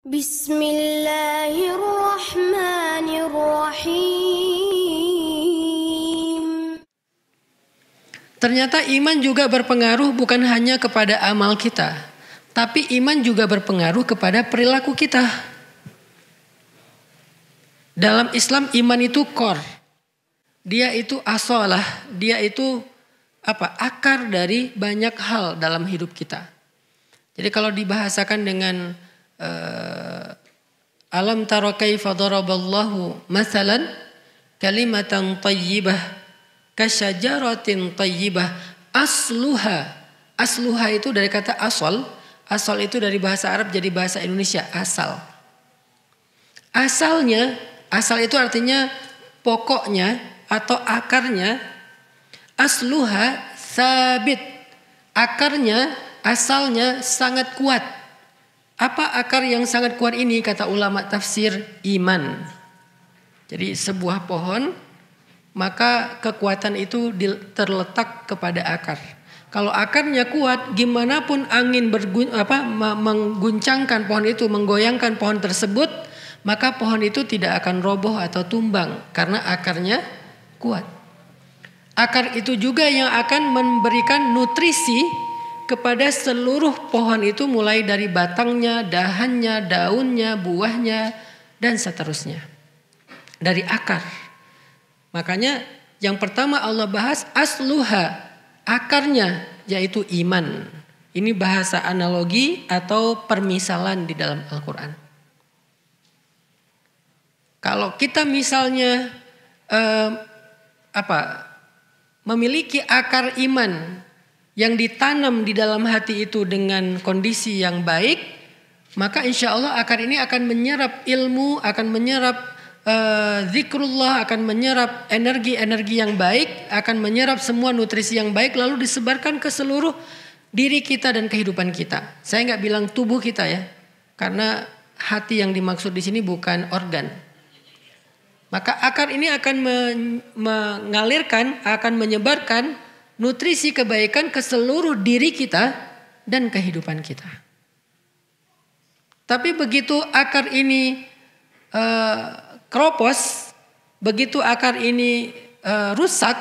Bismillahirrahmanirrahim. Ternyata iman juga berpengaruh bukan hanya kepada amal kita, tapi iman juga berpengaruh kepada perilaku kita. Dalam Islam iman itu core. Dia itu asalah, dia itu akar dari banyak hal dalam hidup kita. Jadi kalau dibahasakan dengan alam tara kaifa daraballahu mathalan kalimatan thayyibah kasyajaratin thayyibah asluha itu dari kata asal itu dari bahasa Arab jadi bahasa Indonesia asal itu artinya pokoknya atau akarnya. Asluha sabit, akarnya asalnya sangat kuat. Apa akar yang sangat kuat ini? Kata ulama tafsir, iman. Jadi sebuah pohon, maka kekuatan itu terletak kepada akar. Kalau akarnya kuat, gimana pun angin mengguncangkan pohon itu, menggoyangkan pohon tersebut, maka pohon itu tidak akan roboh atau tumbang karena akarnya kuat. Akar itu juga yang akan memberikan nutrisi kepada seluruh pohon itu, mulai dari batangnya, dahannya, daunnya, buahnya, dan seterusnya. Dari akar. Makanya yang pertama Allah bahas asluha, akarnya, yaitu iman. Ini bahasa analogi atau permisalan di dalam Al-Quran. Kalau kita misalnya memiliki akar iman yang ditanam di dalam hati itu dengan kondisi yang baik, maka insya Allah akar ini akan menyerap ilmu, akan menyerap zikrullah, akan menyerap energi-energi yang baik, akan menyerap semua nutrisi yang baik, lalu disebarkan ke seluruh diri kita dan kehidupan kita. Saya nggak bilang tubuh kita ya, karena hati yang dimaksud di sini bukan organ. Maka akar ini akan mengalirkan, akan menyebarkan nutrisi kebaikan ke seluruh diri kita dan kehidupan kita. Tapi begitu akar ini keropos, begitu akar ini rusak,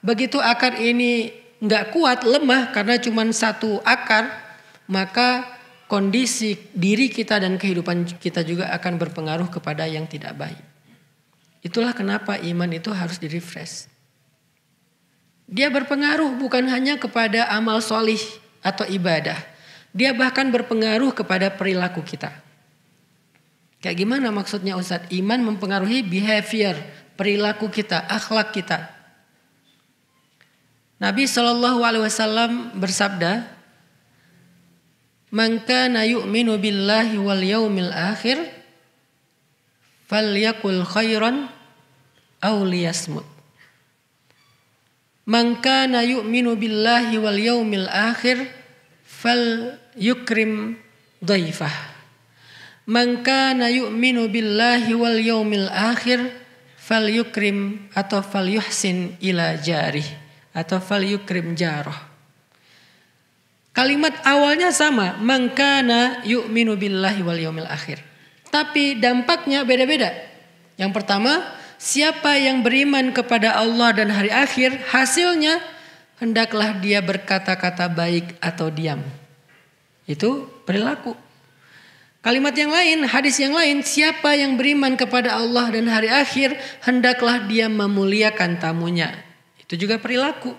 begitu akar ini nggak kuat, lemah karena cuma satu akar, maka kondisi diri kita dan kehidupan kita juga akan berpengaruh kepada yang tidak baik. Itulah kenapa iman itu harus di-refresh. Dia berpengaruh bukan hanya kepada amal solih atau ibadah. Dia bahkan berpengaruh kepada perilaku kita. Kayak gimana maksudnya Ustadz? Iman mempengaruhi behavior, perilaku kita, akhlak kita. Nabi SAW bersabda, "Man kana yu'minu billahi wal yaumil akhir falyakul khairan aw liyasmut." Man kana yu'minu billahi wal yaumil akhir falyukrim dhaifah. Man kana yu'minu billahi wal yaumil akhir falyukrim atau falyuhsin ila jarih atau falyukrim jarah. Kalimat awalnya sama, man kana yu'minu billahi wal yaumil akhir. Tapi dampaknya beda-beda. Yang pertama, siapa yang beriman kepada Allah dan hari akhir, hasilnya hendaklah dia berkata-kata baik atau diam. Itu perilaku. Kalimat yang lain, hadis yang lain, siapa yang beriman kepada Allah dan hari akhir, hendaklah dia memuliakan tamunya. Itu juga perilaku.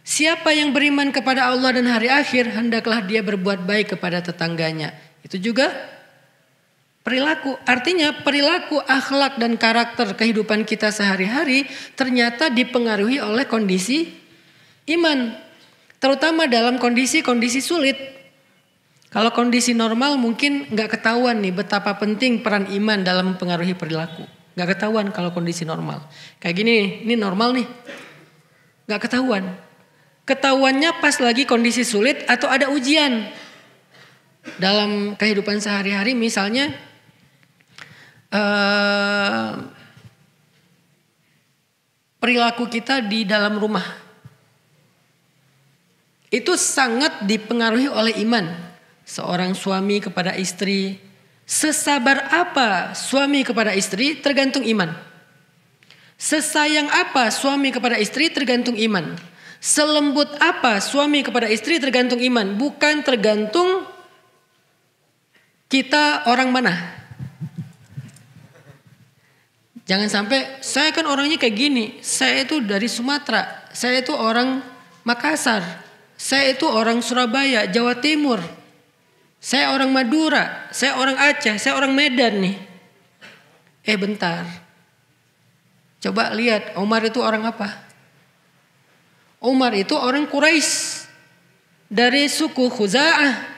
Siapa yang beriman kepada Allah dan hari akhir, hendaklah dia berbuat baik kepada tetangganya. Itu juga perilaku. Artinya perilaku, akhlak dan karakter kehidupan kita sehari-hari ternyata dipengaruhi oleh kondisi iman. Terutama dalam kondisi-kondisi sulit. Kalau kondisi normal mungkin gak ketahuan nih betapa penting peran iman dalam mempengaruhi perilaku. Gak ketahuan kalau kondisi normal. Kayak gini nih, ini normal nih. Gak ketahuan. Ketahuannya pas lagi kondisi sulit atau ada ujian. Dalam kehidupan sehari-hari misalnya perilaku kita di dalam rumah itu sangat dipengaruhi oleh iman. Seorang suami kepada istri, Sesabar apa suami kepada istri tergantung iman. Sesayang apa suami kepada istri tergantung iman. Selembut apa suami kepada istri tergantung iman. Bukan tergantung kita orang mana. Jangan sampai saya kan orangnya kayak gini. Saya itu dari Sumatera. Saya itu orang Makassar. Saya itu orang Surabaya, Jawa Timur. Saya orang Madura. Saya orang Aceh. Saya orang Medan nih. Bentar. Coba lihat Umar itu orang apa? Umar itu orang Quraisy. Dari suku Khuza'ah.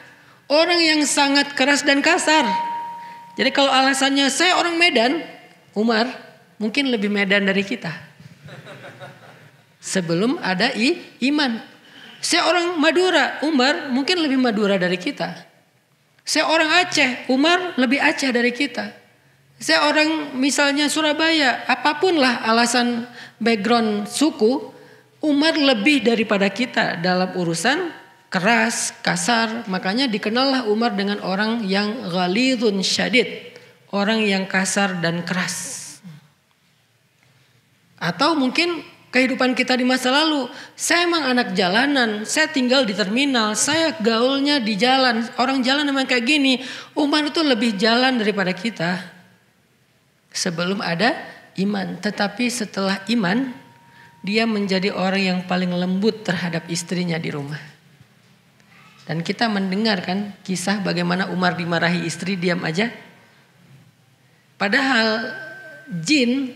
Orang yang sangat keras dan kasar. Jadi kalau alasannya saya orang Medan, Umar mungkin lebih Medan dari kita. Sebelum ada iman. Saya orang Madura, Umar mungkin lebih Madura dari kita. Saya orang Aceh, Umar lebih Aceh dari kita. Saya orang misalnya Surabaya, apapun lah alasan background suku, Umar lebih daripada kita dalam urusan keras, kasar. Makanya dikenallah Umar dengan orang yang ghalidun syadid. Orang yang kasar dan keras. Atau mungkin kehidupan kita di masa lalu. Saya emang anak jalanan. Saya tinggal di terminal. Saya gaulnya di jalan. Orang jalan emang kayak gini. Umar itu lebih jalan daripada kita. Sebelum ada iman. Tetapi setelah iman, dia menjadi orang yang paling lembut terhadap istrinya di rumah. Dan kita mendengarkan kisah bagaimana Umar dimarahi istri diam aja. Padahal jin,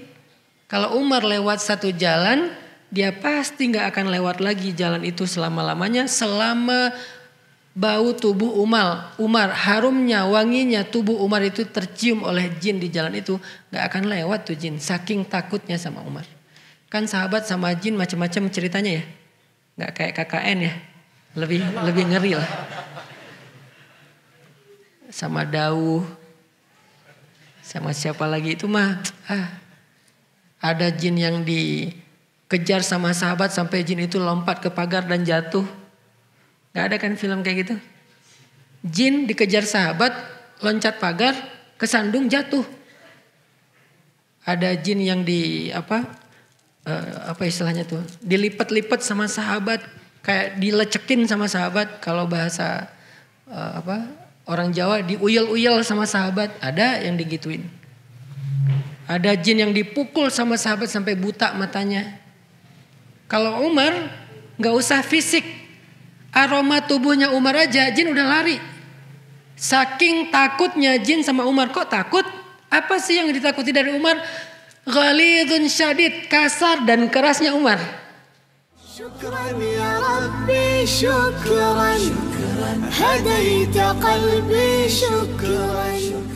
kalau Umar lewat satu jalan, dia pasti gak akan lewat lagi jalan itu selama-lamanya. Selama bau tubuh Umar, harumnya, wanginya tubuh Umar itu tercium oleh jin di jalan itu, gak akan lewat tuh jin. Saking takutnya sama Umar. Kan sahabat sama jin macam-macam ceritanya ya. Gak kayak KKN ya. Lebih ngeri lah. Sama Dauh. Sama siapa lagi itu mah. Ada jin yang dikejar sama sahabat sampai jin itu lompat ke pagar dan jatuh. Gak ada kan film kayak gitu? Jin dikejar sahabat, loncat pagar, kesandung jatuh. Ada jin yang apa istilahnya tuh? Dilipat-lipat sama sahabat, kayak dilecekin sama sahabat. Kalau bahasa orang Jawa diuyel-uyel sama sahabat. Ada yang digituin. Ada jin yang dipukul sama sahabat sampai buta matanya. Kalau Umar gak usah fisik. Aroma tubuhnya Umar aja jin udah lari. Saking takutnya jin sama Umar. Kok takut? Apa sih yang ditakuti dari Umar? Ghalidun syadid, kasar dan kerasnya Umar. Syukran ya Rabbi, syukran. Hadaita qalbi, syukran.